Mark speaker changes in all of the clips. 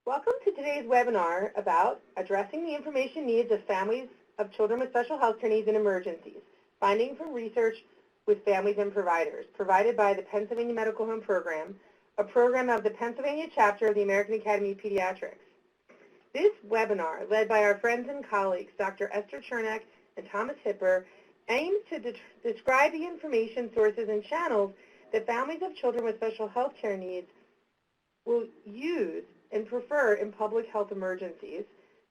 Speaker 1: Welcome to today's webinar about addressing the information needs of families of children with special health care needs and emergencies, finding from research with families and providers, provided by the Pennsylvania Medical Home Program, a program of the Pennsylvania chapter of the American Academy of Pediatrics. This webinar, led by our friends and colleagues, Dr. Esther Chernak and Thomas Hipper, aims to describe the information sources and channels that families of children with special health care needs will use and prefer in public health emergencies,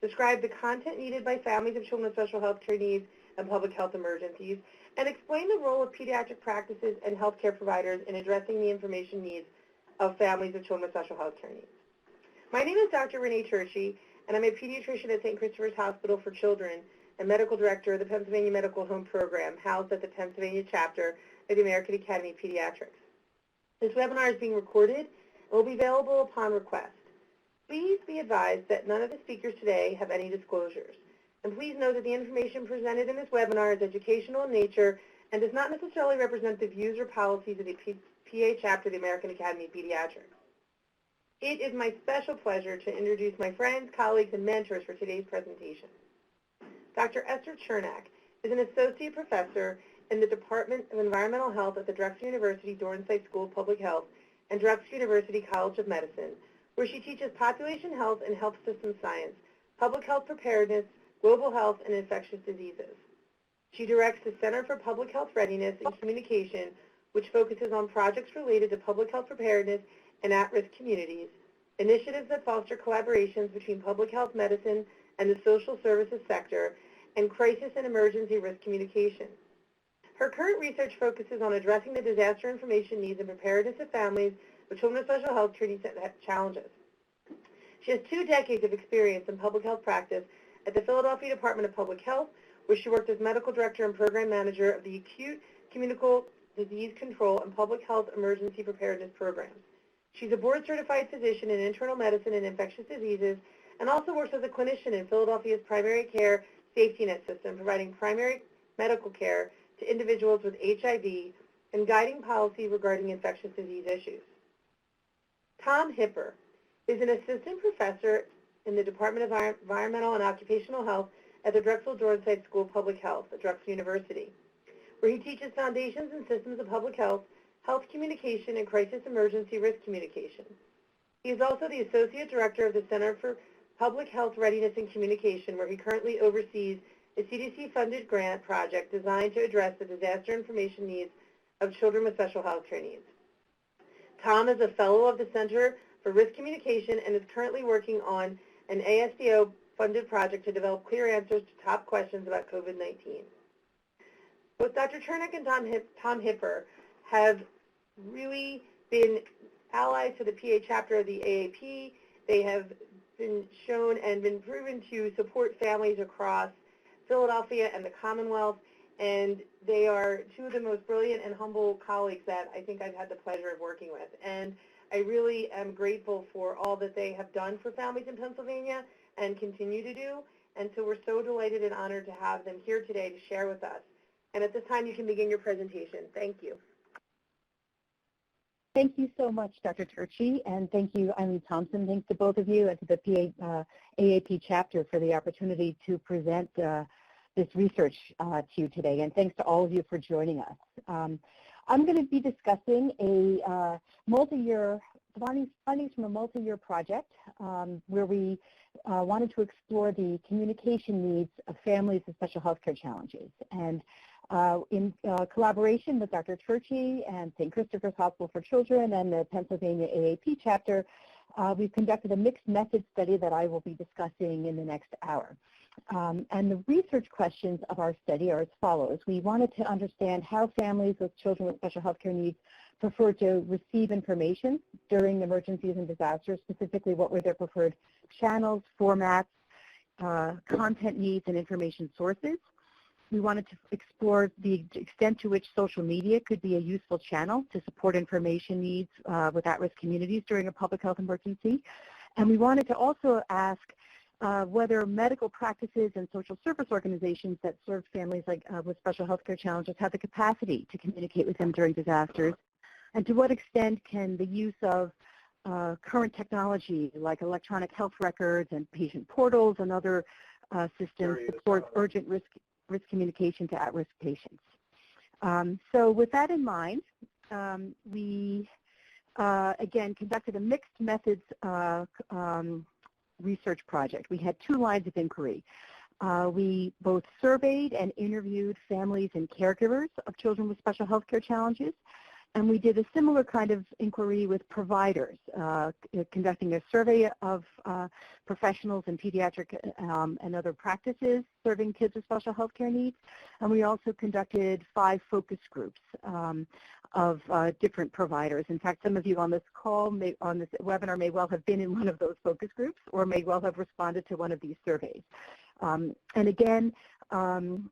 Speaker 1: describe the content needed by families of children with special health care needs and public health emergencies, and explain the role of pediatric practices and healthcare providers in addressing the information needs of families of children with special health care needs. My name is Dr. Renee Turchi, and I'm a pediatrician at St. Christopher's Hospital for Children and medical director of the Pennsylvania Medical Home Program, housed at the Pennsylvania chapter of the American Academy of Pediatrics. This webinar is being recorded and will be available upon request. Please be advised that none of the speakers today have any disclosures. And please note that the information presented in this webinar is educational in nature and does not necessarily represent the views or policies of the PA chapter of the American Academy of Pediatrics. It is my special pleasure to introduce my friends, colleagues, and mentors for today's presentation. Dr. Esther Chernak is an associate professor in the Department of Environmental Health at the Drexel University Dornsife School of Public Health and Drexel University College of Medicine, where she teaches population health and health system science, public health preparedness, global health, and infectious diseases. She directs the Center for Public Health Readiness and Communication, which focuses on projects related to public health preparedness and at-risk communities, initiatives that foster collaborations between public health medicine and the social services sector, and crisis and emergency risk communication. Her current research focuses on addressing the disaster information needs and preparedness of families with children with special health care needs challenges. She has 2 decades of experience in public health practice at the Philadelphia Department of Public Health, where she worked as medical director and program manager of the Acute Communicable Disease Control and Public Health Emergency Preparedness Programs. She's a board-certified physician in internal medicine and infectious diseases and also works as a clinician in Philadelphia's primary care safety net system, providing primary medical care to individuals with HIV and guiding policy regarding infectious disease issues. Tom Hipper is an assistant professor in the Department of Environmental and Occupational Health at the Drexel Dornsife School of Public Health at Drexel University, where he teaches foundations and systems of public health, health communication, and crisis emergency risk communication. He is also the associate director of the Center for Public Health Readiness and Communication, where he currently oversees a CDC-funded grant project designed to address the disaster information needs of children with special health care needs. Tom is a fellow of the Center for Risk Communication and is currently working on an ASDO-funded project to develop clear answers to top questions about COVID-19. Both Dr. Chernak and Tom Hipper have really been allies to the PA chapter of the AAP. They have been shown and been proven to support families across Philadelphia and the Commonwealth, and they are 2 of the most brilliant and humble colleagues that I think I've had the pleasure of working with. And I really am grateful for all that they have done for families in Pennsylvania and continue to do. And so we're so delighted and honored to have them here today to share with us. And at this time, you can begin your presentation. Thank you.
Speaker 2: Thank you so much, Dr. Turchi, and thank you, Eileen Thompson. Thanks to both of you and to the AAP chapter for the opportunity to present this research to you today, and thanks to all of you for joining us. I'm going to be discussing a findings from a multi-year project where we wanted to explore the communication needs of families with special health care challenges. And in collaboration with Dr. Turchi and St. Christopher's Hospital for Children and the Pennsylvania AAP chapter, we've conducted a mixed method study that I will be discussing in the next hour. And the research questions of our study are as follows. We wanted to understand how families with children with special health care needs prefer to receive information during emergencies and disasters, specifically what were their preferred channels, formats, content needs, and information sources. We wanted to explore the extent to which social media could be a useful channel to support information needs with at-risk communities during a public health emergency. And we wanted to also ask whether medical practices and social service organizations that serve families with special health care challenges have the capacity to communicate with them during disasters, and to what extent can the use of current technology like electronic health records and patient portals and other systems support urgent risk communication to at-risk patients. So with that in mind, we again conducted a mixed methods research project. We had 2 lines of inquiry. We both surveyed and interviewed families and caregivers of children with special health care challenges, and we did a similar kind of inquiry with providers, conducting a survey of professionals in pediatric and other practices serving kids with special health care needs. And we also conducted 5 focus groups of different providers. In fact, some of you on this call, on this webinar, may well have been in one of those focus groups or may well have responded to one of these surveys. And again,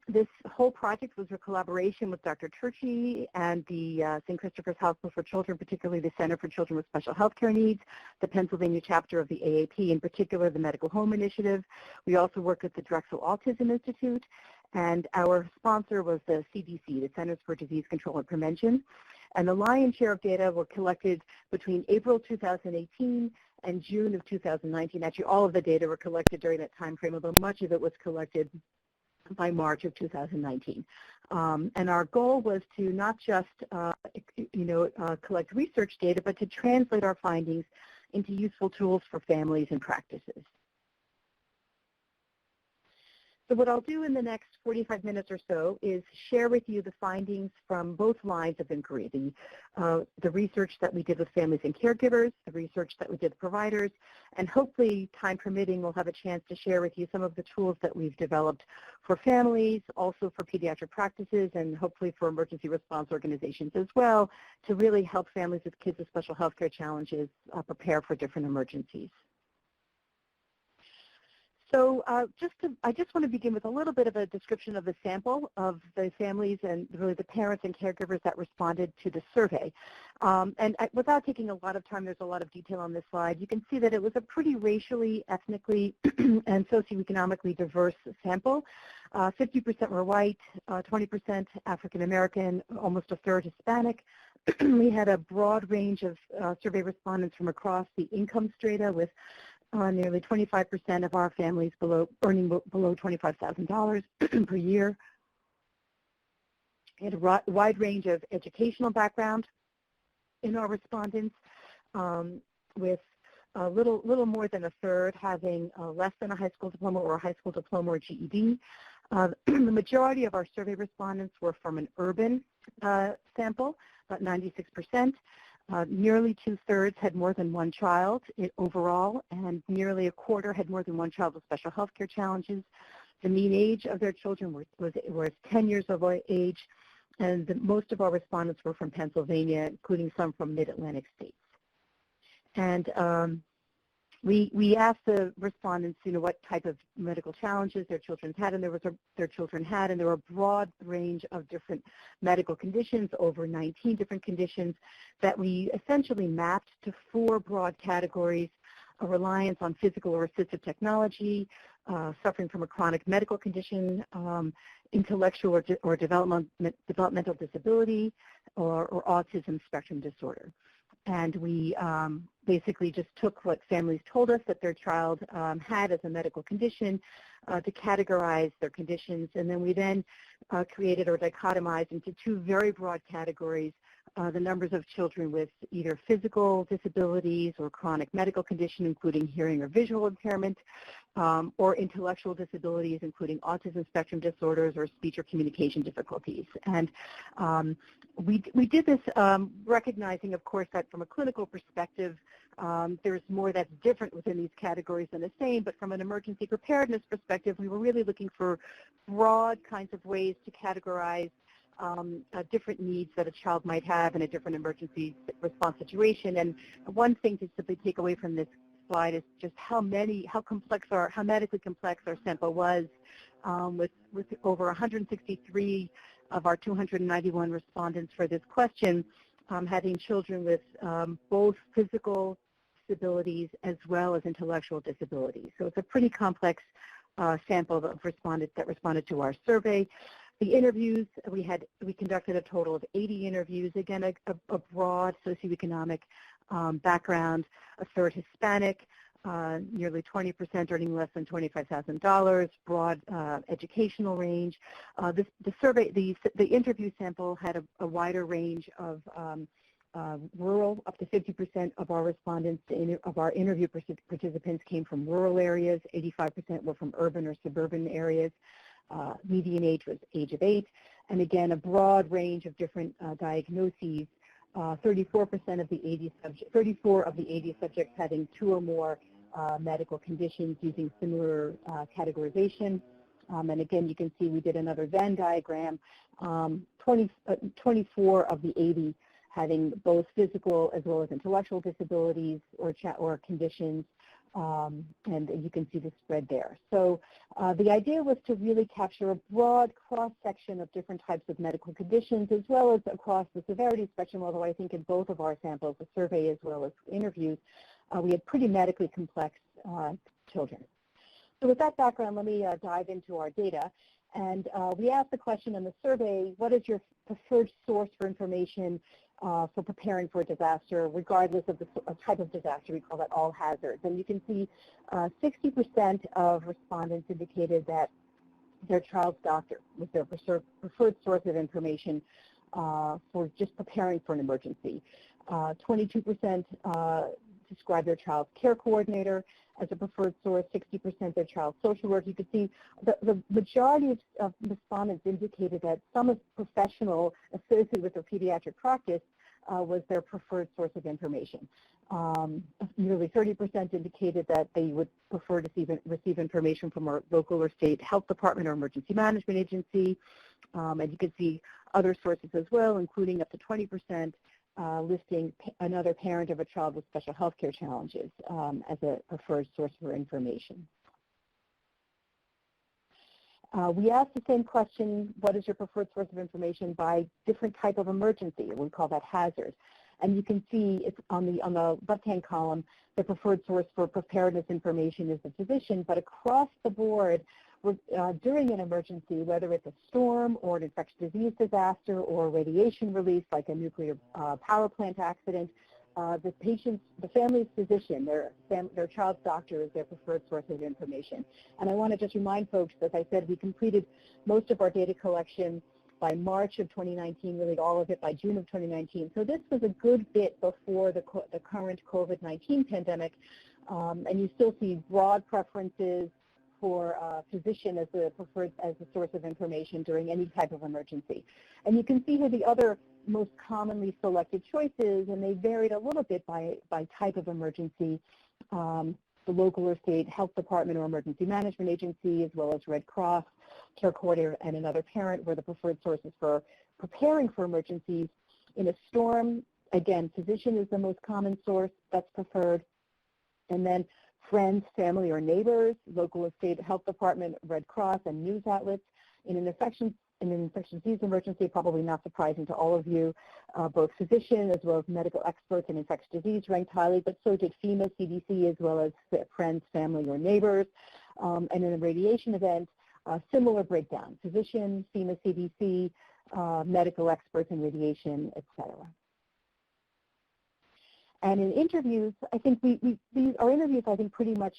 Speaker 2: this whole project was a collaboration with Dr. Turchi and the St. Christopher's Hospital for Children, particularly the Center for Children with Special Health Care Needs, the Pennsylvania chapter of the AAP, in particular the Medical Home Initiative. We also worked with the Drexel Autism Institute, and our sponsor was the CDC, the Centers for Disease Control and Prevention. And the lion's share of data were collected between April 2018 and June of 2019. Actually, all of the data were collected during that time frame, although much of it was collected by March of 2019. And our goal was to not just, collect research data, but to translate our findings into useful tools for families and practices. So what I'll do in the next 45 minutes or so is share with you the findings from both lines of inquiry, the research that we did with families and caregivers, the research that we did with providers, and hopefully, time permitting, we'll have a chance to share with you some of the tools that we've developed for families, also for pediatric practices, and hopefully for emergency response organizations as well, to really help families with kids with special health care challenges prepare for different emergencies. So I just want to begin with a little bit of a description of the sample of the families and really the parents and caregivers that responded to the survey. Without taking a lot of time, there's a lot of detail on this slide. You can see that it was a pretty racially, ethnically, and socioeconomically diverse sample. 50% were white, 20% African American, almost a third Hispanic. We had a broad range of survey respondents from across the income strata, with nearly 25% of our families earning below $25,000 per year. We had a wide range of educational background in our respondents, with a little more than a third having less than a high school diploma or a high school diploma or GED. The majority of our survey respondents were from an urban sample, about 96%. Nearly 2/3 had more than one child overall, and nearly a quarter had more than one child with special health care challenges. The mean age of their children was 10 years of age, and most of our respondents were from Pennsylvania, including some from mid-Atlantic states. And we asked the respondents, what type of medical challenges their children had, and there were a broad range of different medical conditions, over 19 different conditions, that we essentially mapped to 4 broad categories: a reliance on physical or assistive technology, suffering from a chronic medical condition, intellectual or developmental disability, or autism spectrum disorder. And we basically just took what families told us that their child had as a medical condition to categorize their conditions, and then we created or dichotomized into 2 very broad categories: the numbers of children with either physical disabilities or chronic medical condition, including hearing or visual impairment, or intellectual disabilities, including autism spectrum disorders or speech or communication difficulties. And we did this recognizing, of course, that from a clinical perspective, there's more that's different within these categories than the same, but from an emergency preparedness perspective, we were really looking for broad kinds of ways to categorize different needs that a child might have in a different emergency response situation. And one thing to simply take away from this slide is just how medically complex our sample was, with over 163 of our 291 respondents for this question having children with both physical disabilities as well as intellectual disabilities. So it's a pretty complex sample that responded to our survey. The interviews, we conducted a total of 80 interviews, again, a broad socioeconomic background, a third Hispanic, nearly 20% earning less than $25,000, broad educational range. The interview sample had a wider range of rural. Up to 50% of our respondents, of our interview participants, came from rural areas. 85% were from urban or suburban areas. Median age was age of 8. And again, a broad range of different diagnoses. 34% of the 34 of the 80 subjects having 2 or more medical conditions using similar categorization. And again, you can see we did another Venn diagram. 24 of the 80 having both physical as well as intellectual disabilities or conditions, and you can see the spread there. So the idea was to really capture a broad cross-section of different types of medical conditions as well as across the severity spectrum, although I think in both of our samples, the survey as well as interviews, we had pretty medically complex children. So with that background, let me dive into our data. And we asked the question in the survey, what is your preferred source for information for preparing for a disaster, regardless of the type of disaster? We call that all hazards. And you can see 60% of respondents indicated that their child's doctor was their preferred source of information for just preparing for an emergency. 22% described their child's care coordinator as a preferred source, 60% their child's social work. You can see the majority of respondents indicated that some professional associated with their pediatric practice was their preferred source of information. Nearly 30% indicated that they would prefer to receive information from our local or state health department or emergency management agency. And you can see other sources as well, including up to 20% listing another parent of a child with special health care challenges as a preferred source for information. We asked the same question, what is your preferred source of information, by different type of emergency. We call that hazard. And you can see it's on the left-hand column, the preferred source for preparedness information is the physician, but across the board, during an emergency, whether it's a storm or an infectious disease disaster or radiation release like a nuclear power plant accident, the family's physician, their child's doctor, is their preferred source of information. And I want to just remind folks, as I said, we completed most of our data collection by March of 2019, really all of it by June of 2019. So this was a good bit before the current COVID-19 pandemic, and you still see broad preferences for physician as a source of information during any type of emergency. And you can see here the other most commonly selected choices, and they varied a little bit by type of emergency. The local or state health department or emergency management agency, as well as Red Cross, care coordinator, and another parent were the preferred sources for preparing for emergencies. In a storm, again, physician is the most common source that's preferred. And then friends, family, or neighbors, local or state health department, Red Cross, and news outlets. In an infectious disease emergency, probably not surprising to all of you, both physician as well as medical experts in infectious disease ranked highly, but so did FEMA, CDC, as well as friends, family, or neighbors. And in a radiation event, similar breakdown: physician, FEMA, CDC, medical experts in radiation, et cetera. And in interviews, I think our interviews, I think, pretty much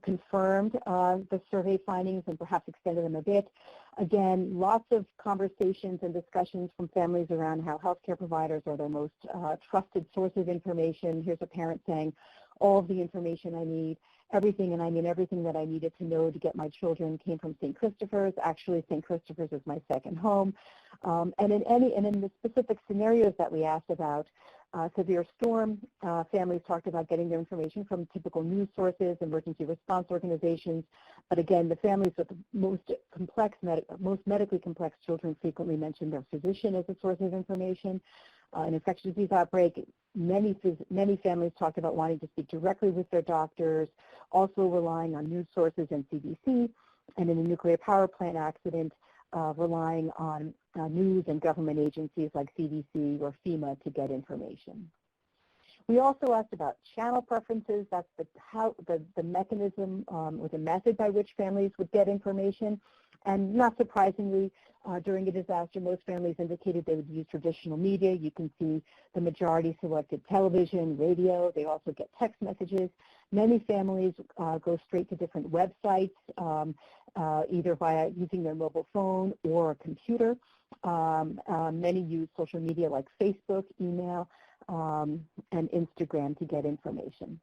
Speaker 2: confirmed the survey findings and perhaps extended them a bit. Again, lots of conversations and discussions from families around how healthcare providers are their most trusted source of information. Here's a parent saying, all of the information I need, everything, and I mean everything that I needed to know to get my children came from St. Christopher's. Actually, St. Christopher's is my second home. And in the specific scenarios that we asked about, severe storm, families talked about getting their information from typical news sources, emergency response organizations. But again, the families with the most medically complex children frequently mentioned their physician as a source of information. An infectious disease outbreak, many families talked about wanting to speak directly with their doctors, also relying on news sources and CDC. And in a nuclear power plant accident, relying on news and government agencies like CDC or FEMA to get information. We also asked about channel preferences. That's the mechanism or the method by which families would get information. And not surprisingly, during a disaster, most families indicated they would use traditional media. You can see the majority selected television, radio. They also get text messages. Many families go straight to different websites, either via using their mobile phone or a computer. Many use social media like Facebook, email, and Instagram to get information.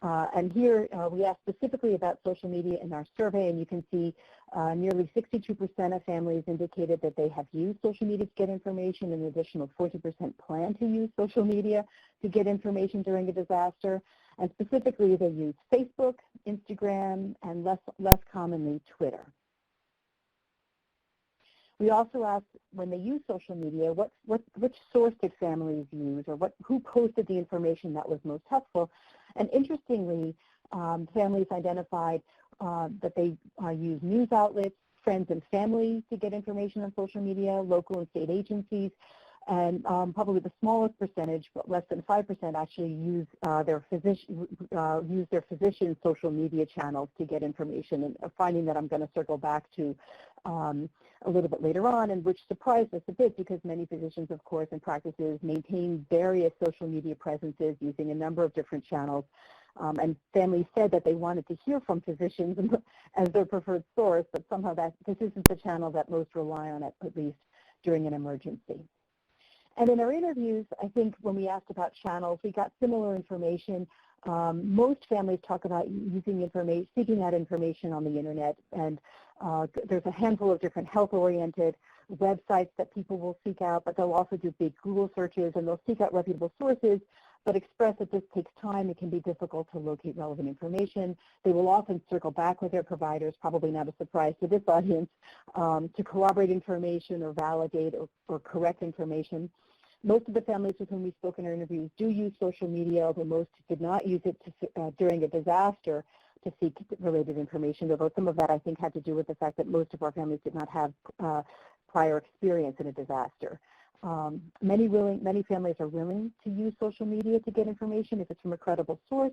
Speaker 2: And here we asked specifically about social media in our survey, and you can see nearly 62% of families indicated that they have used social media to get information. An additional 40% plan to use social media to get information during a disaster. And specifically, they use Facebook, Instagram, and less commonly, Twitter. We also asked, when they use social media, which source did families use, or who posted the information that was most helpful? And interestingly, families identified that they use news outlets, friends and family to get information on social media, local and state agencies, and probably the smallest percentage, but less than 5%, actually use their physician's social media channels to get information. And a finding that I'm going to circle back to a little bit later on, and which surprised us a bit because many physicians, of course, and practices maintain various social media presences using a number of different channels. And families said that they wanted to hear from physicians as their preferred source, but somehow this isn't the channel that most rely on, at least during an emergency. And in our interviews, I think when we asked about channels, we got similar information. Most families talk about seeking out information on the internet, and there's a handful of different health-oriented websites that people will seek out, but they'll also do big Google searches, and they'll seek out reputable sources, but express that this takes time. It can be difficult to locate relevant information. They will often circle back with their providers, probably not a surprise to this audience, to corroborate information or validate or correct information. Most of the families with whom we spoke in our interviews do use social media, although most did not use it during a disaster to seek related information, although some of that I think had to do with the fact that most of our families did not have prior experience in a disaster. Many families are willing to use social media to get information if it's from a credible source,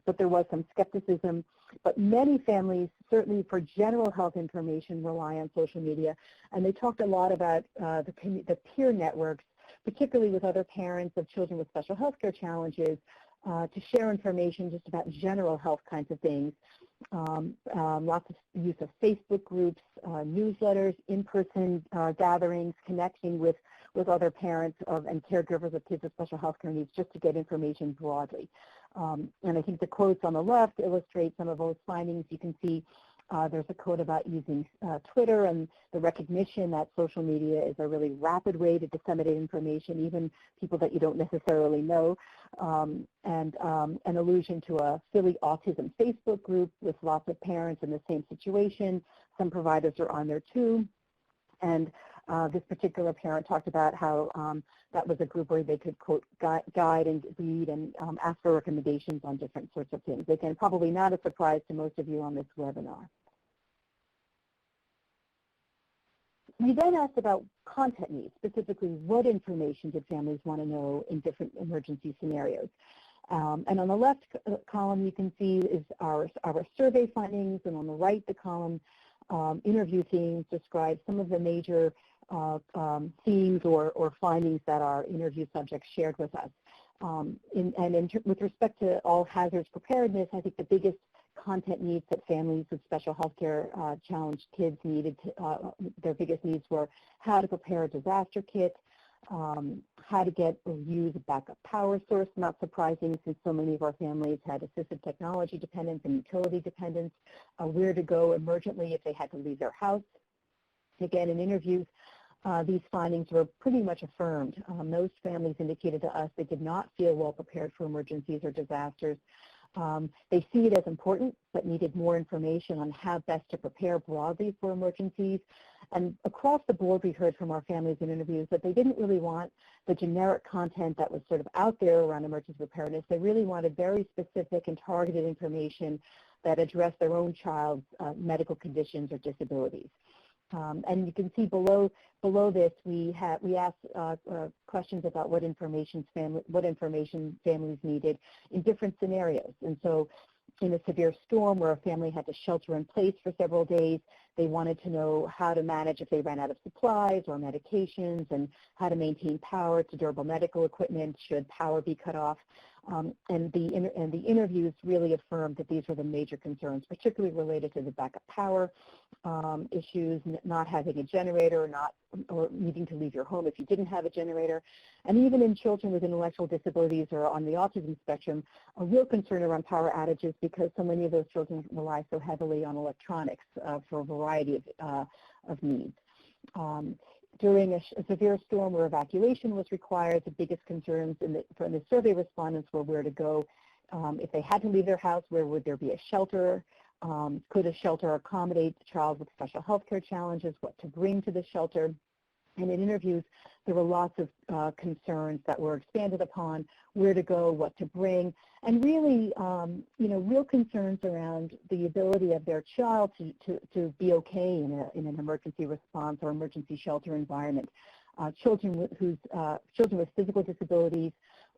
Speaker 2: but there was some skepticism. But many families, certainly for general health information, rely on social media, and they talked a lot about the peer networks, particularly with other parents of children with special health care challenges, to share information just about general health kinds of things. Lots of use of Facebook groups, newsletters, in-person gatherings, connecting with other parents and caregivers of kids with special health care needs just to get information broadly. And I think the quotes on the left illustrate some of those findings. You can see there's a quote about using Twitter and the recognition that social media is a really rapid way to disseminate information, even people that you don't necessarily know, and an allusion to a Philly Autism Facebook group with lots of parents in the same situation. Some providers are on there too. And this particular parent talked about how that was a group where they could, quote, guide and read and ask for recommendations on different sorts of things. Again, probably not a surprise to most of you on this webinar. We then asked about content needs, specifically what information did families want to know in different emergency scenarios. And on the left column, you can see is our survey findings, and on the right, the column interview themes describe some of the major themes or findings that our interview subjects shared with us. With respect to all hazards preparedness, I think the biggest content needs that families with special health care challenged kids needed, their biggest needs were how to prepare a disaster kit, how to get or use a backup power source, not surprising since so many of our families had assistive technology dependence and utility dependence, where to go emergently if they had to leave their house. Again, in interviews, these findings were pretty much affirmed. Most families indicated to us they did not feel well prepared for emergencies or disasters. They see it as important, but needed more information on how best to prepare broadly for emergencies. And across the board, we heard from our families in interviews that they didn't really want the generic content that was sort of out there around emergency preparedness. They really wanted very specific and targeted information that addressed their own child's medical conditions or disabilities. And you can see below this, we asked questions about what information families needed in different scenarios. And so in a severe storm where a family had to shelter in place for several days. They wanted to know how to manage if they ran out of supplies or medications, and how to maintain power to durable medical equipment should power be cut off. And the interviews really affirmed that these were the major concerns, particularly related to the backup power issues, not having a generator, or needing to leave your home if you didn't have a generator. And even in children with intellectual disabilities or on the autism spectrum, a real concern around power outages because so many of those children rely so heavily on electronics for a variety of needs. During a severe storm where evacuation was required, the biggest concerns from the survey respondents were where to go. If they had to leave their house, where would there be a shelter? Could a shelter accommodate the child with special health care challenges? What to bring to the shelter? And in interviews, there were lots of concerns that were expanded upon: where to go, what to bring, and really, real concerns around the ability of their child to be okay in an emergency response or emergency shelter environment. Children with physical disabilities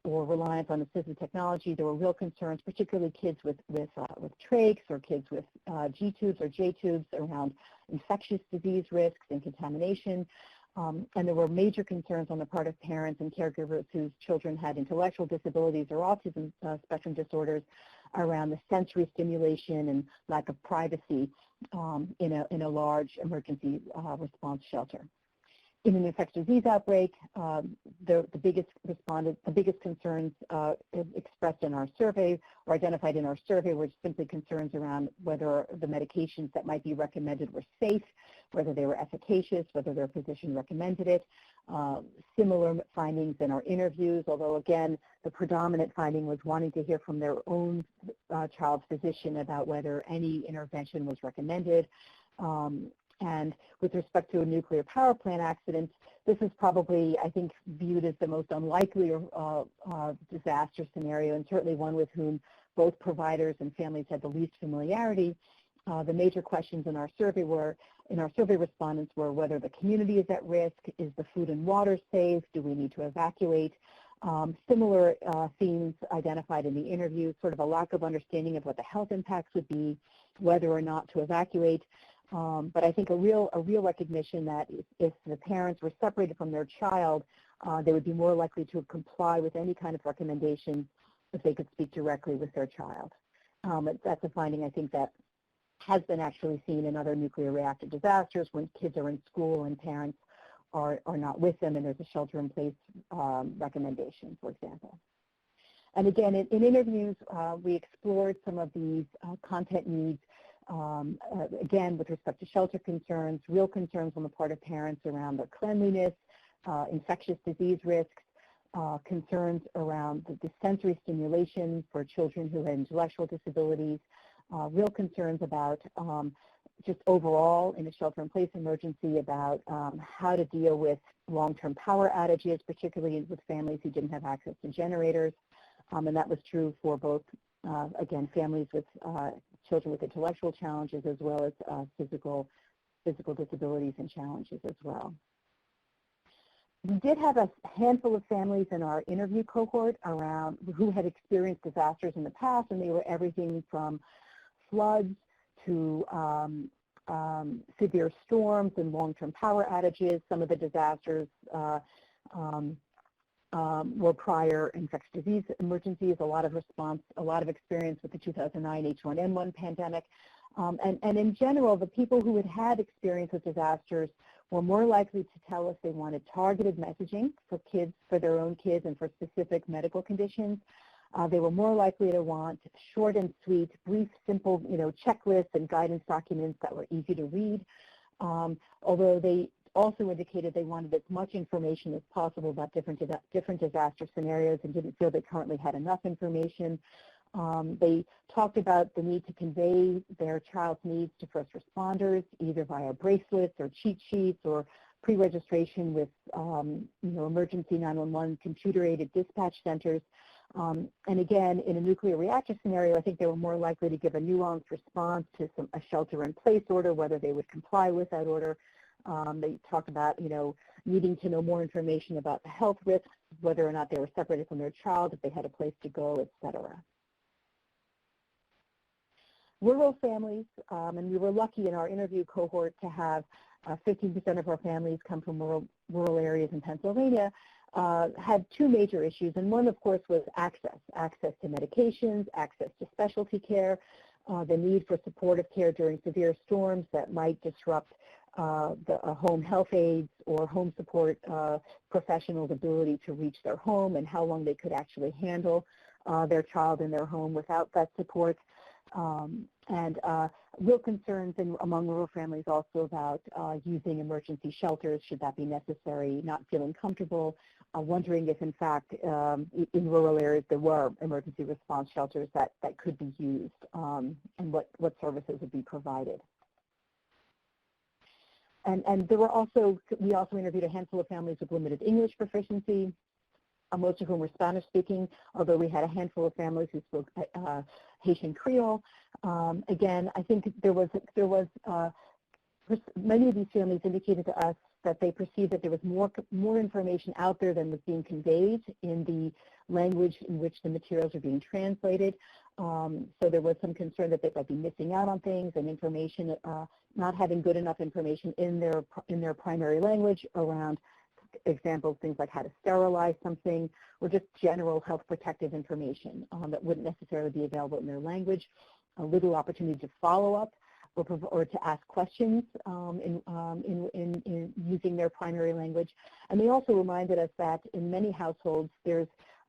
Speaker 2: or reliance on assistive technology, there were real concerns, particularly kids with trachs or kids with G-tubes or J-tubes, around infectious disease risks and contamination. And there were major concerns on the part of parents and caregivers whose children had intellectual disabilities or autism spectrum disorders around the sensory stimulation and lack of privacy in a large emergency response shelter. In an infectious disease outbreak, the biggest concerns expressed in our survey or identified in our survey were simply concerns around whether the medications that might be recommended were safe, whether they were efficacious, whether their physician recommended it. Similar findings in our interviews, although again, the predominant finding was wanting to hear from their own child's physician about whether any intervention was recommended. And with respect to a nuclear power plant accident, this is probably, I think, viewed as the most unlikely disaster scenario, and certainly one with whom both providers and families had the least familiarity. The major questions in our survey respondents were whether the community is at risk, is the food and water safe, do we need to evacuate? Similar themes identified in the interview, sort of a lack of understanding of what the health impacts would be, whether or not to evacuate. But I think a real recognition that if the parents were separated from their child, they would be more likely to comply with any kind of recommendation if they could speak directly with their child. That's a finding I think that has been actually seen in other nuclear reactor disasters when kids are in school and parents are not with them and there's a shelter-in-place recommendation, for example. And again, in interviews, we explored some of these content needs. Again, with respect to shelter concerns, real concerns on the part of parents around their cleanliness, infectious disease risks, concerns around the sensory stimulation for children who had intellectual disabilities, real concerns about just overall in a shelter-in-place emergency about how to deal with long-term power outages, particularly with families who didn't have access to generators. And that was true for both, again, families with children with intellectual challenges as well as physical disabilities and challenges as well. We did have a handful of families in our interview cohort around who had experienced disasters in the past, and they were everything from floods to severe storms and long-term power outages. Some of the disasters were prior infectious disease emergencies, a lot of experience with the 2009 H1N1 pandemic. And in general, the people who had experience with disasters were more likely to tell us they wanted targeted messaging for their own kids and for specific medical conditions. They were more likely to want short and sweet, brief, simple, checklists and guidance documents that were easy to read. Although they also indicated they wanted as much information as possible about different disaster scenarios and didn't feel they currently had enough information. They talked about the need to convey their child's needs to first responders, either via bracelets or cheat sheets or pre-registration with emergency 911 computer-aided dispatch centers. And again, in a nuclear reactor scenario, I think they were more likely to give a nuanced response to a shelter-in-place order, whether they would comply with that order. They talked about, needing to know more information about the health risks, whether or not they were separated from their child, if they had a place to go, et cetera. rural families, and we were lucky in our interview cohort to have 15% of our families come from rural areas in Pennsylvania, had two major issues, and one, of course, was access to medications, access to specialty care, the need for supportive care during severe storms that might disrupt home health aides or home support professionals' ability to reach their home, and how long they could actually handle their child in their home without that support. And real concerns among rural families also about using emergency shelters, should that be necessary, not feeling comfortable, wondering if in fact in rural areas there were emergency response shelters that could be used, and what services would be provided. And there were also, we also interviewed a handful of families with limited English proficiency, most of whom were Spanish-speaking, although we had a handful of families who spoke Haitian Creole. Again, I think there was many of these families indicated to us that they perceived that there was more information out there than was being conveyed in the language in which the materials are being translated. So there was some concern that they might be missing out on things, and information, not having good enough information in their primary language around examples, things like how to sterilize something, or just general health protective information that wouldn't necessarily be available in their language. A little opportunity to follow up or to ask questions in using their primary language. And they also reminded us that in many households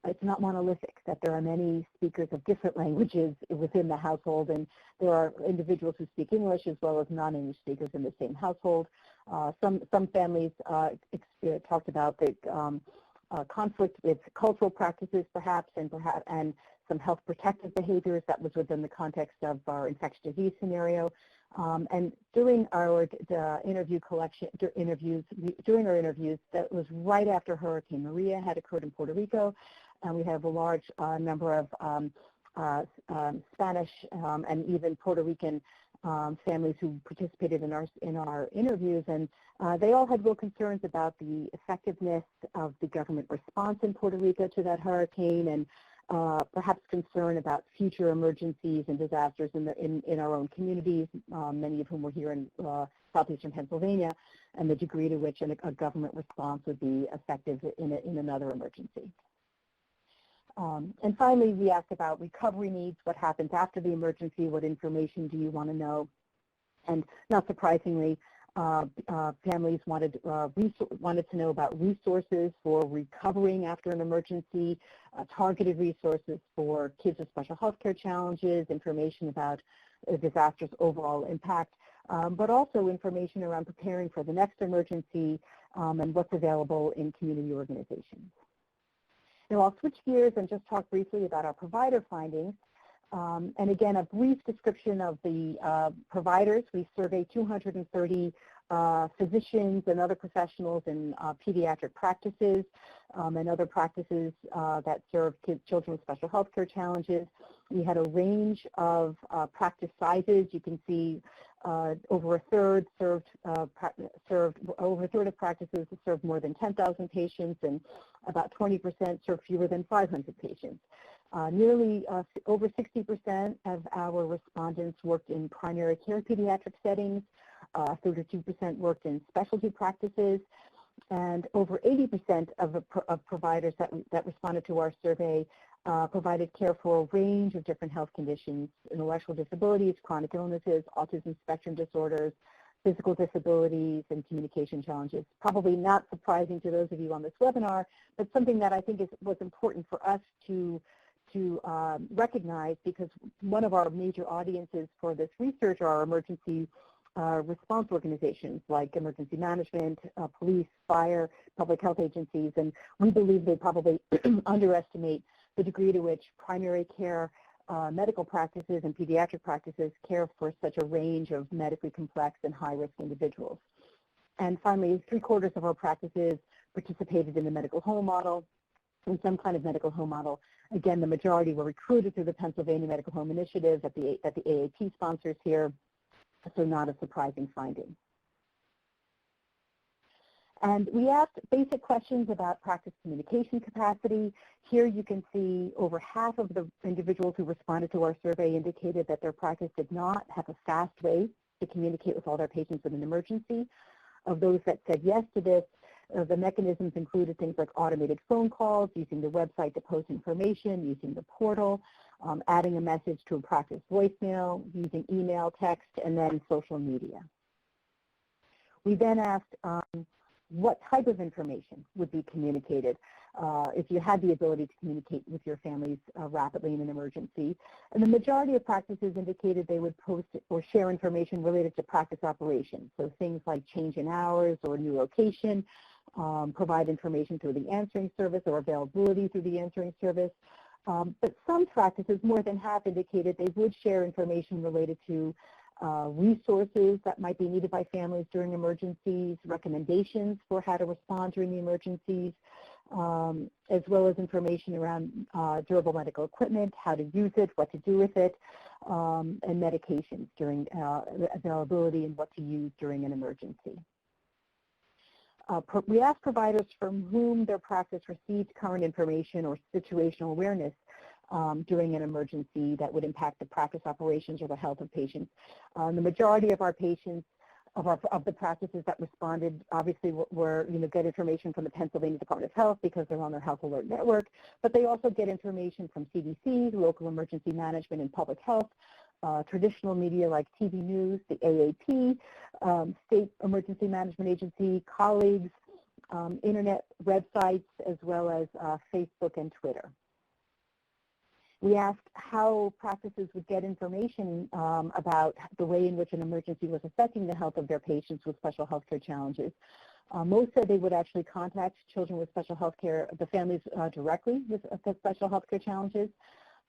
Speaker 2: it's not monolithic, that there are many speakers of different languages within the household, and there are individuals who speak English as well as non-English speakers in the same household. Some families talked about the conflict with cultural practices, perhaps, and some health protective behaviors that was within the context of our infectious disease scenario. And during our during our interviews, that was right after Hurricane Maria had occurred in Puerto Rico, and we have a large number of Spanish and even Puerto Rican families who participated in our interviews, and they all had real concerns about the effectiveness of the government response in Puerto Rico to that hurricane, and perhaps concern about future emergencies and disasters in our own communities, many of whom were here in southeastern Pennsylvania, and the degree to which a government response would be effective in another emergency. And finally, we asked about recovery needs, what happens after the emergency, what information do you want to know? And not surprisingly, families wanted to know about resources for recovering after an emergency, targeted resources for kids with special health care challenges, information about a disaster's overall impact, but also information around preparing for the next emergency and what's available in community organizations. Now I'll switch gears and just talk briefly about our provider findings. And again, a brief description of the providers. We surveyed 230 physicians and other professionals in pediatric practices and other practices that serve children with special health care challenges. We had a range of practice sizes. You can see over a third of practices served more than 10,000 patients, and about 20% served fewer than 500 patients. Nearly over 60% of our respondents worked in primary care pediatric settings, 32% worked in specialty practices, and over 80% of providers that responded to our survey provided care for a range of different health conditions: intellectual disabilities, chronic illnesses, autism spectrum disorders, physical disabilities, and communication challenges. Probably not surprising to those of you on this webinar, but something that I think was important for us to recognize, because one of our major audiences for this research are emergency response organizations like emergency management, police, fire, public health agencies, and we believe they probably underestimate the degree to which primary care medical practices and pediatric practices care for such a range of medically complex and high-risk individuals. And finally, 3/4 of our practices participated in the medical home model, in some kind of medical home model. Again, the majority were recruited through the Pennsylvania Medical Home Initiative that the AAP sponsors here, so not a surprising finding. And we asked basic questions about practice communication capacity. Here you can see over half of the individuals who responded to our survey indicated that their practice did not have a fast way to communicate with all their patients in an emergency. Of those that said yes to this, the mechanisms included things like automated phone calls, using the website to post information, using the portal, adding a message to a practice voicemail, using email, text, and then social media. We then asked what type of information would be communicated if you had the ability to communicate with your families rapidly in an emergency. And the majority of practices indicated they would post or share information related to practice operations, so things like change in hours or new location, provide information through the answering service or availability through the answering service. But some practices, more than half, indicated they would share information related to resources that might be needed by families during emergencies, recommendations for how to respond during the emergencies, as well as information around durable medical equipment, how to use it, what to do with it, and medications during availability and what to use during an emergency. We asked providers from whom their practice received current information or situational awareness during an emergency that would impact the practice operations or the health of patients. The majority of our patients, of the practices that responded, obviously were get information from the Pennsylvania Department of Health because they're on their Health Alert Network, but they also get information from CDC, local emergency management and public health, traditional media like TV news, the AAP, state emergency management agency, colleagues, internet websites, as well as Facebook and Twitter. We asked how practices would get information about the way in which an emergency was affecting the health of their patients with special health care challenges. Most said they would actually contact children with special health care, the families directly with special health care challenges.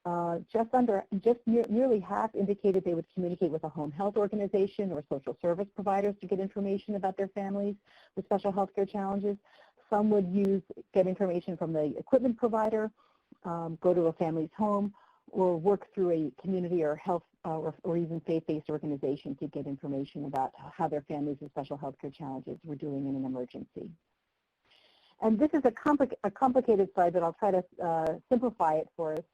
Speaker 2: Nearly half indicated they would communicate with a home health organization or social service providers to get information about their families with special health care challenges. Some would get information from the equipment provider, go to a family's home, or work through a community or health or even faith-based organization to get information about how their families with special health care challenges were doing in an emergency. And this is a complicated slide, but I'll try to simplify it for us.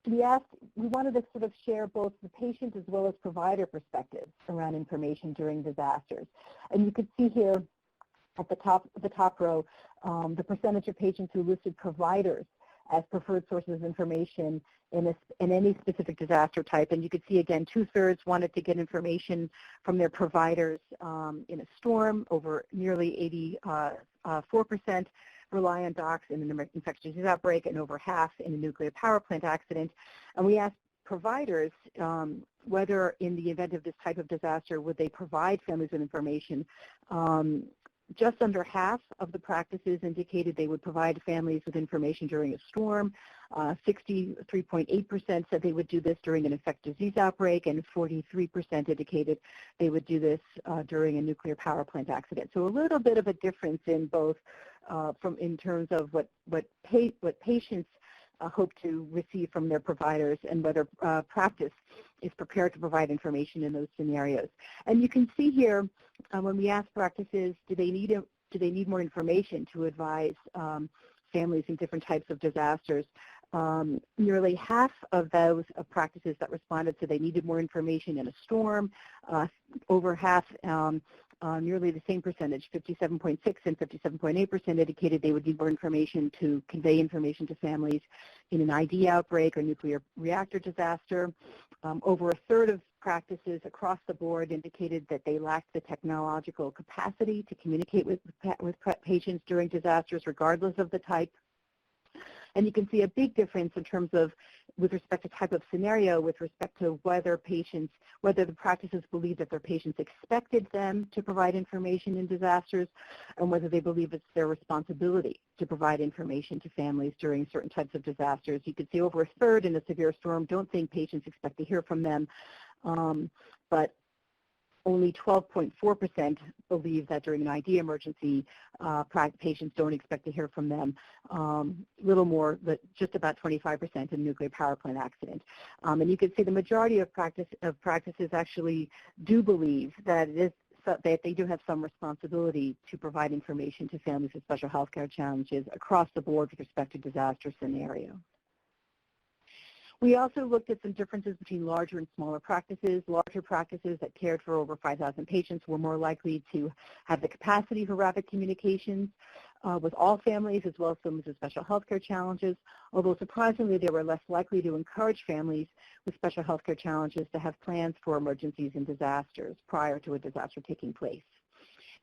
Speaker 2: We wanted to sort of share both the patient as well as provider perspectives around information during disasters. And you can see here at the top row, the percentage of patients who listed providers as preferred sources of information in any specific disaster type. And you can see, again, 2/3 wanted to get information from their providers in a storm, over nearly 84% rely on docs in an infectious disease outbreak, and over half in a nuclear power plant accident. And we asked providers whether in the event of this type of disaster would they provide families with information. Just under half of the practices indicated they would provide families with information during a storm. 63.8% said they would do this during an infectious disease outbreak, and 43% indicated they would do this during a nuclear power plant accident. So a little bit of a difference in both in terms of what patients hope to receive from their providers and whether practice is prepared to provide information in those scenarios. And you can see here when we ask practices, do they need more information to advise families in different types of disasters? Nearly half of those practices that responded said they needed more information in a storm. Over half, nearly the same percentage, 57.6 and 57.8%, indicated they would need more information to convey information to families in an ID outbreak or nuclear reactor disaster. Over 1/3 of practices across the board indicated that they lacked the technological capacity to communicate with patients during disasters, regardless of the type. And you can see a big difference in terms of, with respect to type of scenario, with respect to whether the practices believe that their patients expected them to provide information in disasters, and whether they believe it's their responsibility to provide information to families during certain types of disasters. You can see over 1/3 in a severe storm don't think patients expect to hear from them, but only 12.4% believe that during an ID emergency, patients don't expect to hear from them. Little more, but just about 25% in a nuclear power plant accident. And you can see the majority of practices actually do believe that it is they do have some responsibility to provide information to families with special health care challenges across the board with respect to disaster scenario. We also looked at some differences between larger and smaller practices. Larger practices that cared for over 5,000 patients were more likely to have the capacity for rapid communications with all families as well as families with special health care challenges, although surprisingly they were less likely to encourage families with special health care challenges to have plans for emergencies and disasters prior to a disaster taking place.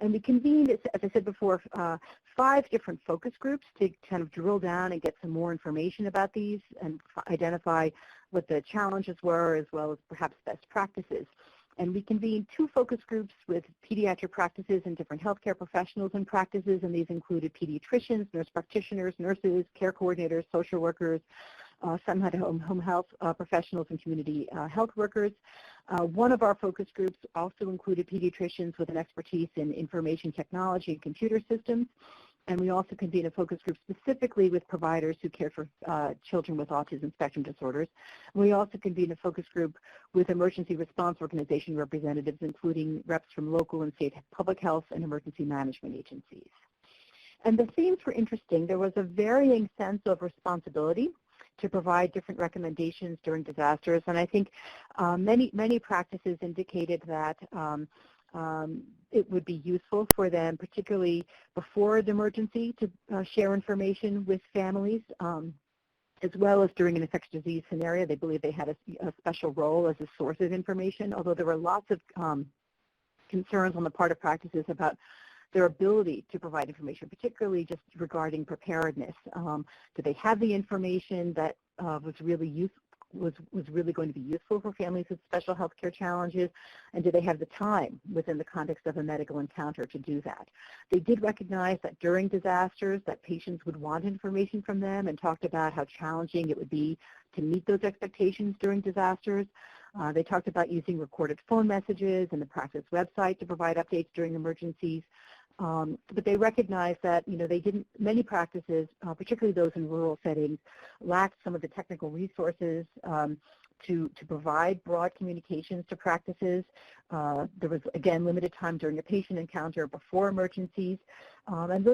Speaker 2: And we convened, as I said before, 5 different focus groups to kind of drill down and get some more information about these and identify what the challenges were as well as perhaps best practices. And we convened 2 focus groups with pediatric practices and different healthcare professionals and practices, and these included pediatricians, nurse practitioners, nurses, care coordinators, social workers, some had home health professionals and community health workers. One of our focus groups also included pediatricians with an expertise in information technology and computer systems. And we also convened a focus group specifically with providers who care for children with autism spectrum disorders. And we also convened a focus group with emergency response organization representatives, including reps from local and state public health and emergency management agencies. And the themes were interesting. There was a varying sense of responsibility to provide different recommendations during disasters. And I think many practices indicated that it would be useful for them, particularly before the emergency, to share information with families, as well as during an infectious disease scenario. They believe they had a special role as a source of information, although there were lots of concerns on the part of practices about their ability to provide information, particularly just regarding preparedness. Do they have the information that was really going to be useful for families with special health care challenges, and do they have the time within the context of a medical encounter to do that? They did recognize that during disasters that patients would want information from them and talked about how challenging it would be to meet those expectations during disasters. They talked about using recorded phone messages and the practice website to provide updates during emergencies. But they recognized that, many practices, particularly those in rural settings, lacked some of the technical resources to provide broad communications to practices. There was, again, limited time during a patient encounter before emergencies, and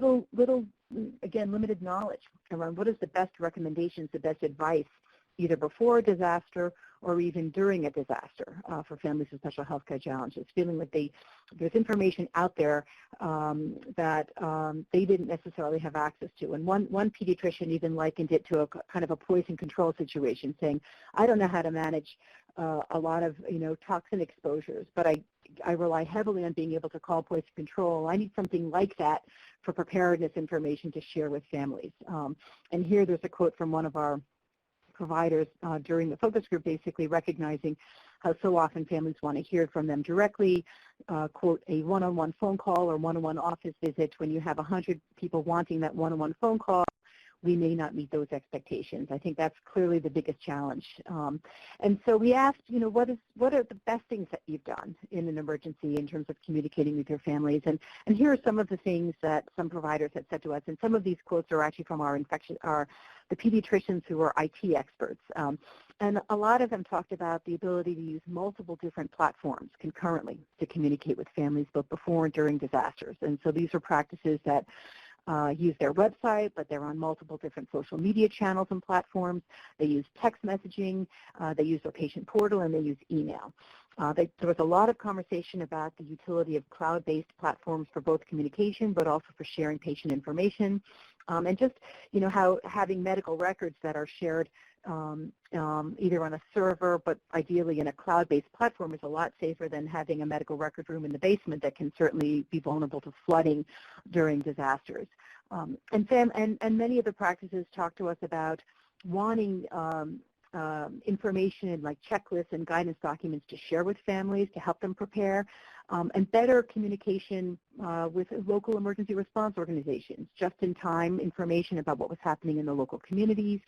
Speaker 2: limited knowledge around what is the best recommendations, the best advice, either before a disaster or even during a disaster for families with special health care challenges, feeling that there's information out there that they didn't necessarily have access to. And one pediatrician even likened it to a kind of a poison control situation, saying, I don't know how to manage a lot of toxin exposures, but I rely heavily on being able to call poison control. I need something like that for preparedness information to share with families. And here there's a quote from one of our providers during the focus group, basically recognizing how so often families want to hear from them directly, quote, a one-on-one phone call or one-on-one office visit. When you have 100 people wanting that one-on-one phone call, we may not meet those expectations. I think that's clearly the biggest challenge. And so we asked, what are the best things that you've done in an emergency in terms of communicating with your families? And here are some of the things that some providers had said to us. And some of these quotes are actually from the pediatricians who are IT experts. And a lot of them talked about the ability to use multiple different platforms concurrently to communicate with families both before and during disasters. And so these are practices that use their website, but they're on multiple different social media channels and platforms. They use text messaging, they use their patient portal, and they use email. There was a lot of conversation about the utility of cloud-based platforms for both communication, but also for sharing patient information. And just, how having medical records that are shared either on a server, but ideally in a cloud-based platform is a lot safer than having a medical record room in the basement that can certainly be vulnerable to flooding during disasters. And many of the practices talked to us about wanting information like checklists and guidance documents to share with families to help them prepare, and better communication with local emergency response organizations, just-in-time information about what was happening in the local communities,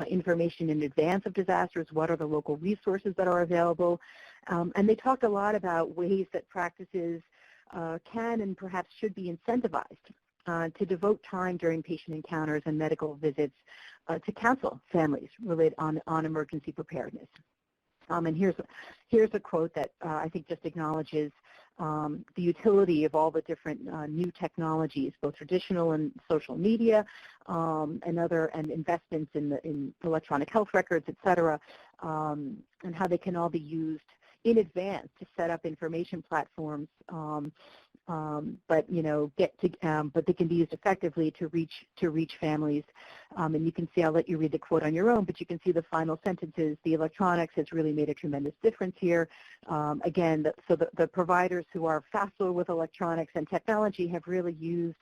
Speaker 2: information in advance of disasters, what are the local resources that are available. And they talked a lot about ways that practices can and perhaps should be incentivized to devote time during patient encounters and medical visits to counsel families related on emergency preparedness. And here's a quote that I think just acknowledges the utility of all the different new technologies, both traditional and social media, and investments in electronic health records, et cetera, and how they can all be used in advance to set up information platforms, but they can be used effectively to reach families. And you can see, I'll let you read the quote on your own, but you can see the final sentences. The electronics has really made a tremendous difference here. Again, the providers who are facile with electronics and technology have really used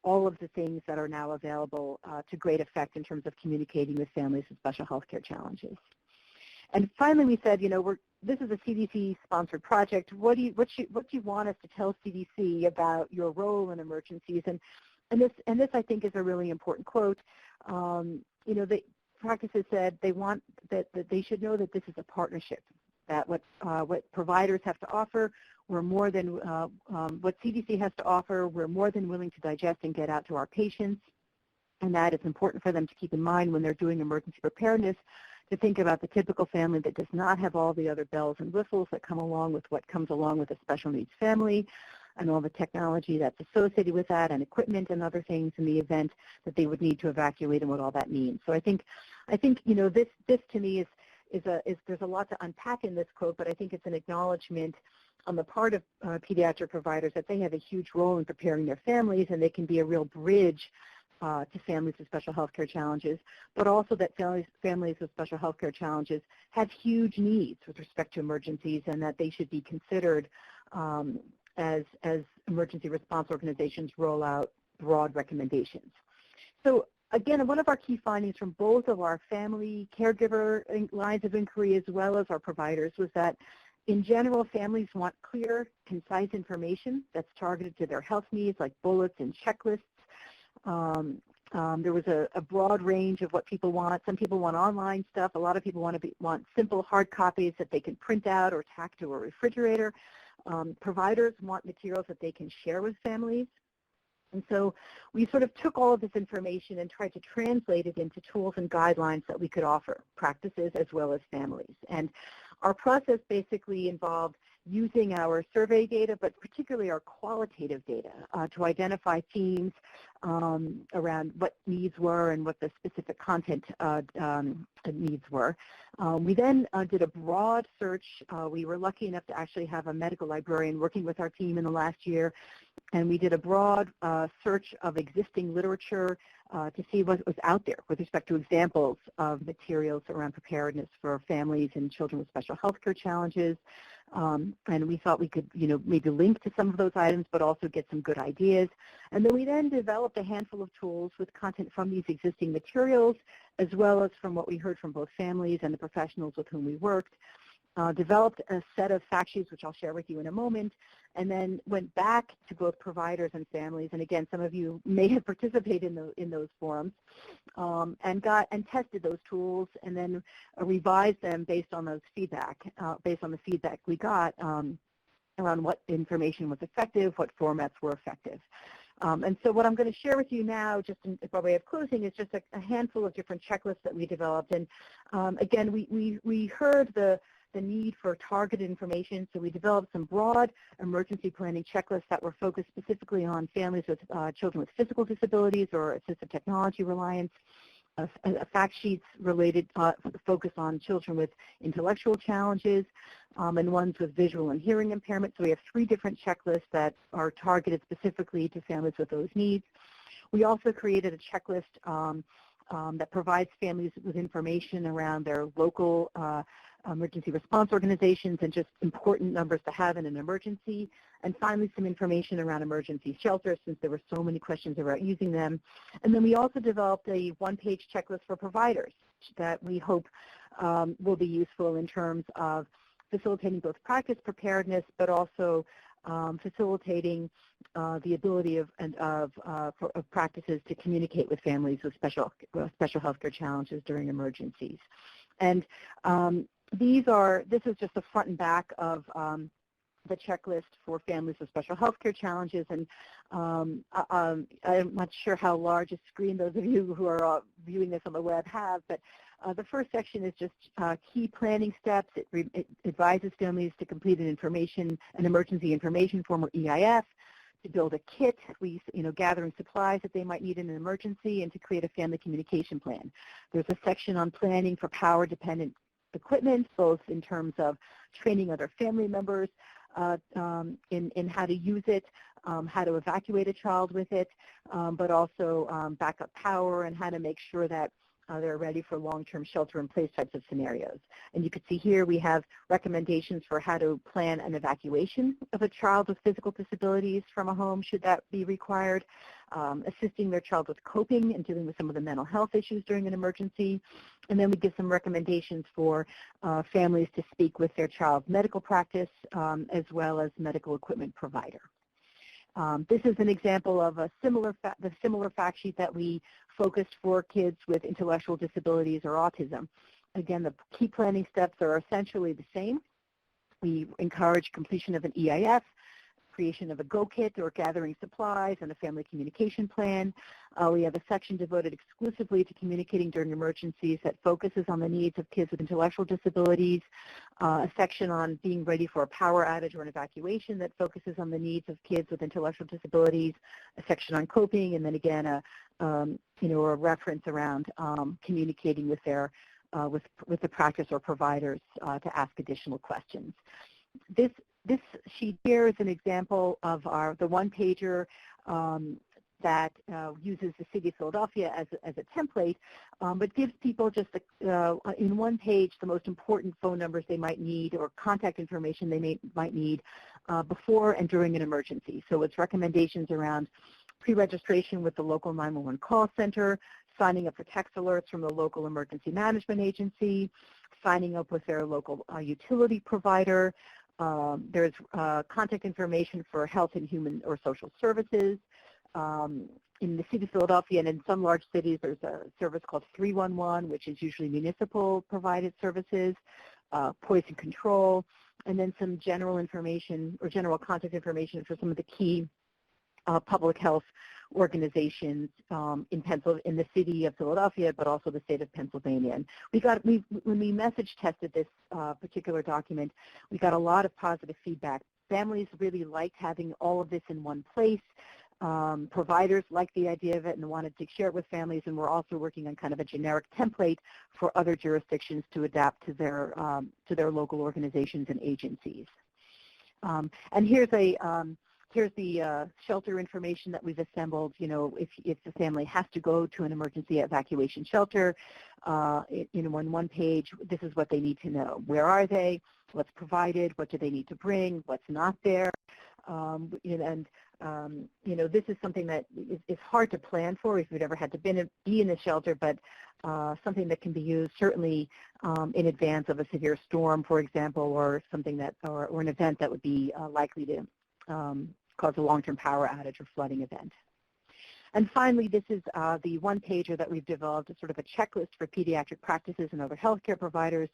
Speaker 2: all of the things that are now available to great effect in terms of communicating with families with special health care challenges. And finally, we said, this is a CDC-sponsored project. What do you want us to tell CDC about your role in emergencies? And this I think is a really important quote. The practices said they want that they should know that this is a partnership. That what providers have to offer, we're more than what CDC has to offer. We're more than willing to digest and get out to our patients, and that it's important for them to keep in mind when they're doing emergency preparedness, to think about the typical family that does not have all the other bells and whistles that come along with what comes along with a special needs family, and all the technology that's associated with that, and equipment and other things in the event that they would need to evacuate, and what all that means. So I think this to me is there's a lot to unpack in this quote, but I think it's an acknowledgement on the part of pediatric providers that they have a huge role in preparing their families, and they can be a real bridge to families with special health care challenges, but also that families with special health care challenges have huge needs with respect to emergencies, and that they should be considered as emergency response organizations roll out broad recommendations. So again, one of our key findings from both of our family caregiver lines of inquiry as well as our providers was that in general, families want clear, concise information that's targeted to their health needs, like bullets and checklists. There was a broad range of what people want. Some people want online stuff. A lot of people want simple hard copies that they can print out or tack to a refrigerator. Providers want materials that they can share with families. And so we sort of took all of this information and tried to translate it into tools and guidelines that we could offer practices as well as families. And our process basically involved using our survey data, but particularly our qualitative data to identify themes around what needs were and what the specific content needs were. We then did a broad search. We were lucky enough to actually have a medical librarian working with our team in the last year, and we did a broad search of existing literature to see what was out there with respect to examples of materials around preparedness for families and children with special health care challenges. And we thought we could, maybe link to some of those items, but also get some good ideas. And then we developed a handful of tools with content from these existing materials, as well as from what we heard from both families and the professionals with whom we worked. Developed a set of fact sheets, which I'll share with you in a moment, and then went back to both providers and families. And again, some of you may have participated in those forums, and tested those tools, and then revised them based on those feedback, based on the feedback we got around what information was effective, what formats were effective. And so what I'm going to share with you now, just by way of closing, is just a handful of different checklists that we developed. And again, we heard the need for targeted information, so we developed some broad emergency planning checklists that were focused specifically on families with children with physical disabilities or assistive technology reliance, fact sheets related focus on children with intellectual challenges, and ones with visual and hearing impairment. So we have 3 different checklists that are targeted specifically to families with those needs. We also created a checklist that provides families with information around their local emergency response organizations and just important numbers to have in an emergency. And finally, some information around emergency shelters, since there were so many questions about using them. And then we also developed a 1-page checklist for providers that we hope will be useful in terms of facilitating both practice preparedness, but also facilitating the ability of practices to communicate with families with special health care challenges during emergencies. And this is just the front and back of the checklist for families with special health care challenges. And I'm not sure how large a screen those of you who are viewing this on the web have, but The first section is just key planning steps. It advises families to complete an emergency information form, or EIF, to build a kit, gathering supplies that they might need in an emergency, and to create a family communication plan. There's a section on planning for power-dependent equipment, both in terms of training other family members in how to use it, how to evacuate a child with it, but also backup power and how to make sure that they're ready for long-term shelter-in-place types of scenarios. And you can see here we have recommendations for how to plan an evacuation of a child with physical disabilities from a home, should that be required, assisting their child with coping and dealing with some of the mental health issues during an emergency. And then we give some recommendations for families to speak with their child's medical practice as well as medical equipment provider. This is an example of the similar fact sheet that we focused for kids with intellectual disabilities or autism. Again, the key planning steps are essentially the same. We encourage completion of an EIF, creation of a Go Kit or gathering supplies, and a family communication plan. We have a section devoted exclusively to communicating during emergencies that focuses on the needs of kids with intellectual disabilities, a section on being ready for a power outage or an evacuation that focuses on the needs of kids with intellectual disabilities, a section on coping, and then again a reference around communicating with their with the practice or providers to ask additional questions. This sheet here is an example of the one-pager that uses the City of Philadelphia as a template, but gives people just in one page the most important phone numbers they might need or contact information they might need before and during an emergency. So it's recommendations around pre-registration with the local 911 call center, signing up for text alerts from the local emergency management agency, signing up with their local utility provider. There's contact information for health and human or social services. In the City of Philadelphia and in some large cities, there's a service called 311, which is usually municipal provided services, poison control, and then some general information or general contact information for some of the key public health organizations in the City of Philadelphia, but also the state of Pennsylvania. And when we message tested this particular document, we got a lot of positive feedback. Families really liked having all of this in one place. Providers liked the idea of it and wanted to share it with families, and we're also working on kind of a generic template for other jurisdictions to adapt to their local organizations and agencies. And here's the shelter information that we've assembled. If the family has to go to an emergency evacuation shelter, on one page, this is what they need to know. Where are they? What's provided? What do they need to bring? What's not there? This is something that is hard to plan for if you've ever had to be in a shelter, but something that can be used certainly in advance of a severe storm, for example, or something or an event that would be likely to cause a long-term power outage or flooding event. And finally, this is the one-pager that we've developed, sort of a checklist for pediatric practices and other healthcare providers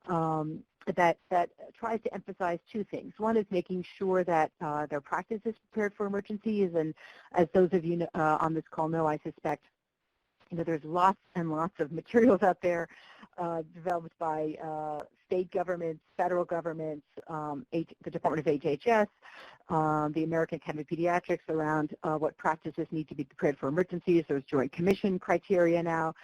Speaker 2: that tries to emphasize two things. One is making sure that their practice is prepared for emergencies, and as those of you on this call know, I suspect there's lots and lots of materials out there developed by state governments, federal governments, the Department of HHS, the American Academy of Pediatrics around what practices need to be prepared for emergencies. There's Joint Commission criteria now.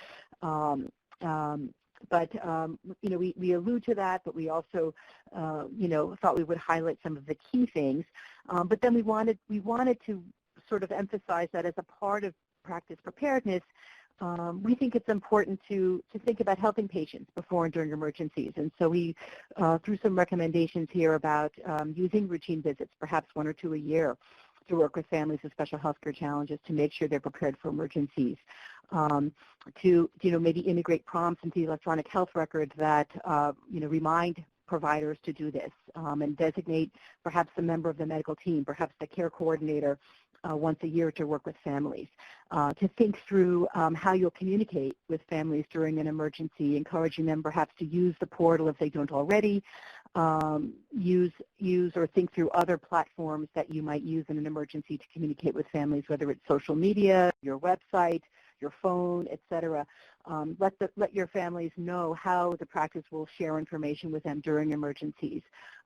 Speaker 2: We allude to that, but we also, thought we would highlight some of the key things. But then we wanted to sort of emphasize that as a part of practice preparedness, we think it's important to think about helping patients before and during emergencies. And so we threw some recommendations here about using routine visits, perhaps 1 or 2 a year, to work with families with special health care challenges to make sure they're prepared for emergencies. To maybe integrate prompts into the electronic health records that remind providers to do this, and designate perhaps a member of the medical team, perhaps the care coordinator, once a year to work with families, to think through how you'll communicate with families during an emergency, encouraging them perhaps to use the portal if they don't already, use or think through other platforms that you might use in an emergency to communicate with families, whether it's social media, your website, your phone, etc. Let your families know how the practice will share information with them during emergencies.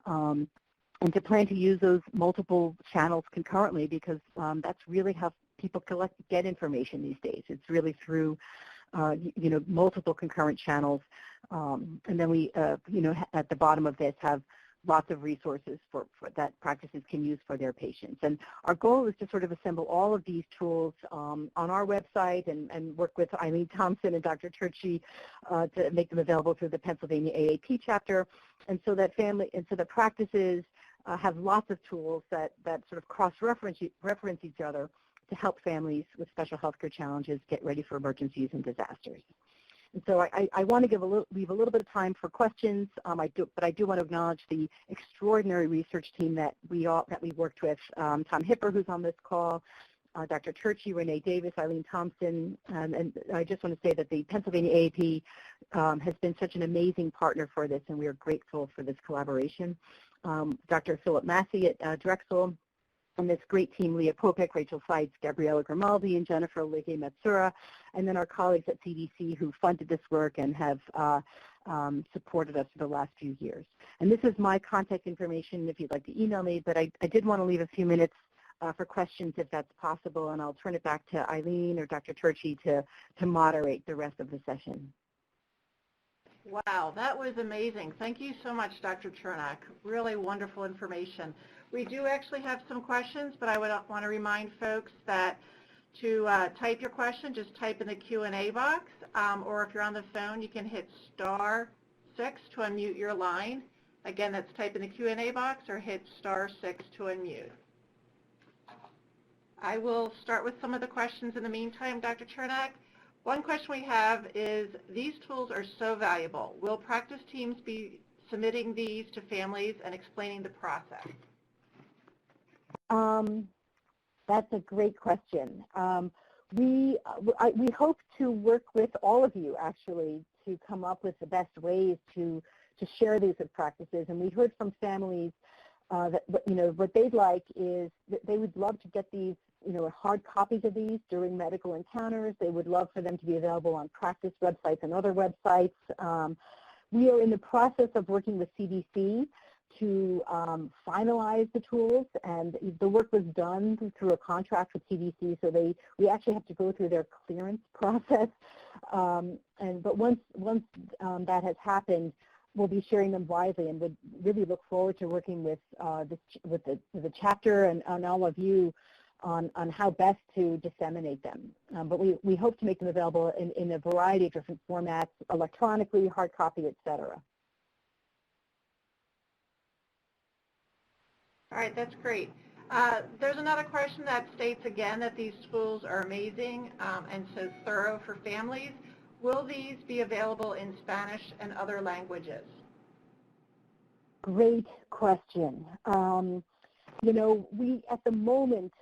Speaker 2: And to plan to use those multiple channels concurrently, because that's really how people get information these days. It's really through, multiple concurrent channels. And then we, at the bottom of this have lots of resources for that practices can use for their patients. And our goal is to sort of assemble all of these tools on our website and work with Eileen Thompson and Dr. Turchi to make them available through the Pennsylvania AAP chapter, and so that practices have lots of tools that sort of cross-reference each other to help families with special healthcare challenges get ready for emergencies and disasters. And so I want to leave a little bit of time for questions, but I do want to acknowledge the extraordinary research team that we worked with, Tom Hipper, who's on this call, Dr. Turchi, Renee Davis, Eileen Thompson, and I just want to say that the Pennsylvania AAP has been such an amazing partner for this, and we are grateful for this collaboration. Dr. Philip Massey at Drexel, and this great team, Leah Popek, Rachel Seitz, Gabriella Grimaldi, and Jennifer Legge-Matsura, and then our colleagues at CDC who funded this work and have supported us for the last few years. And this is my contact information if you'd like to email me, but I did want to leave a few minutes for questions if that's possible, and I'll turn it back to Eileen or Dr. Turchi to moderate the rest of the session.
Speaker 3: Wow, that was amazing. Thank you so much, Dr. Chernak. Really wonderful information. We do actually have some questions, but I would want to remind folks that to type your question, just type in the Q&A box, or if you're on the phone, you can hit *6 to unmute your line. Again, that's type in the Q&A box or hit *6 to unmute. I will start with some of the questions in the meantime, Dr. Chernak. One question we have is, these tools are so valuable. Will practice teams be submitting these to families and explaining the process?
Speaker 2: That's a great question. We hope to work with all of you, actually, to come up with the best ways to share these practices. And we heard from families that what they'd like is that they would love to get these, hard copies of these during medical encounters. They would love for them to be available on practice websites and other websites. We are in the process of working with CDC to finalize the tools, and the work was done through a contract with CDC, so we actually have to go through their clearance process. But once that has happened, we'll be sharing them widely, and would really look forward to working with the chapter and all of you on how best to disseminate them. But we hope to make them available in a variety of different formats, electronically, hard copy, et cetera.
Speaker 3: All right, that's great. There's another question that states again that these tools are amazing and so thorough for families. Will these be available in Spanish and other languages?
Speaker 2: Great question. We at the moment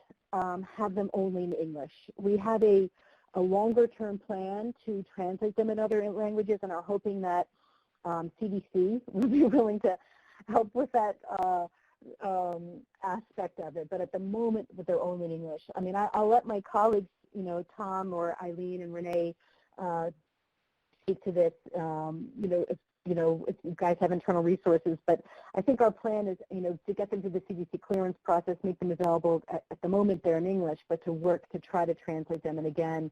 Speaker 2: have them only in English. We have a longer-term plan to translate them in other languages, and are hoping that CDC will be willing to help with that aspect of it. But at the moment, they're only in English. I mean, I'll let my colleagues, Tom or Eileen and Renee, speak to this. If you guys have internal resources, but I think our plan is, to get them through the CDC clearance process, make them available. At the moment, they're in English, but to work to try to translate them. And again,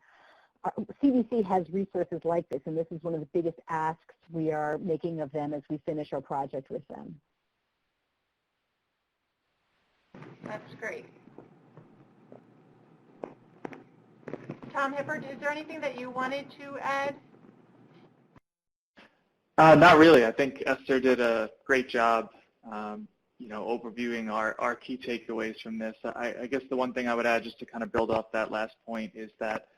Speaker 2: CDC has resources like this, and this is one of the biggest asks we are making of them as we finish our project with them.
Speaker 3: That's great. Tom Hippert, is there anything that you wanted to add?
Speaker 4: Not really. I think Esther did a great job, overviewing our key takeaways from this. I guess the one thing I would add, just to kind of build off that last point, is that,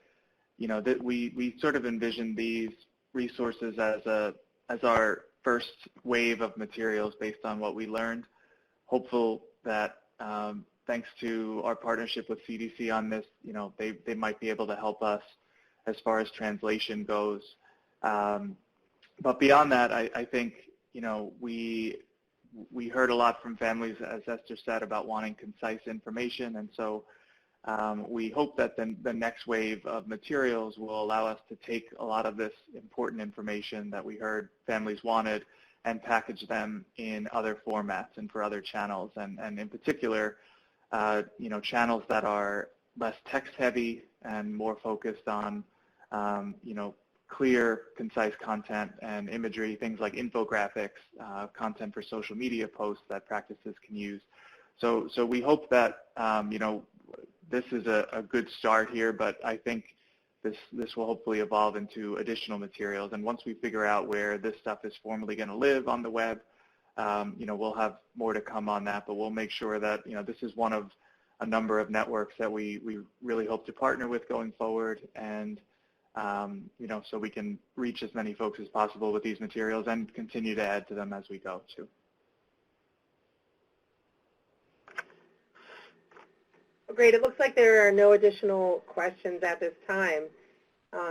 Speaker 4: that we sort of envision these resources as our first wave of materials based on what we learned. Hopeful that thanks to our partnership with CDC on this, they might be able to help us as far as translation goes. But beyond that, I think, we heard a lot from families, as Esther said, about wanting concise information. And so we hope that the next wave of materials will allow us to take a lot of this important information that we heard families wanted and package them in other formats and for other channels, and in particular, channels that are less text-heavy and more focused on, clear, concise content and imagery, things like infographics, content for social media posts that practices can use. So we hope that, this is a good start here, but I think this will hopefully evolve into additional materials. And once we figure out where this stuff is formally going to live on the web, we'll have more to come on that, but we'll make sure that, this is one of a number of networks that we really hope to partner with going forward, and, so we can reach as many folks as possible with these materials and continue to add to them as we go too.
Speaker 1: Great. It looks like there are no additional questions at this time.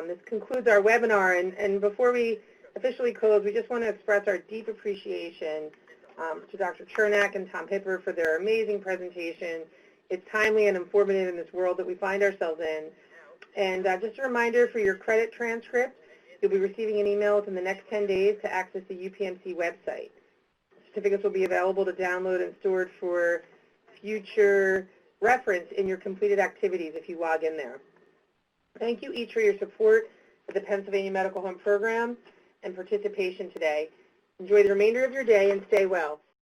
Speaker 1: This concludes our webinar, and before we officially close, we just want to express our deep appreciation to Dr. Chernak and Tom Hipper for their amazing presentation. It's timely and informative in this world that we find ourselves in. And just a reminder, for your credit transcript, you'll be receiving an email within the next 10 days to access the UPMC website. Certificates will be available to download and stored for future reference in your completed activities if you log in there. Thank you each for your support of the Pennsylvania Medical Home Program and participation today. Enjoy the remainder of your day and stay well.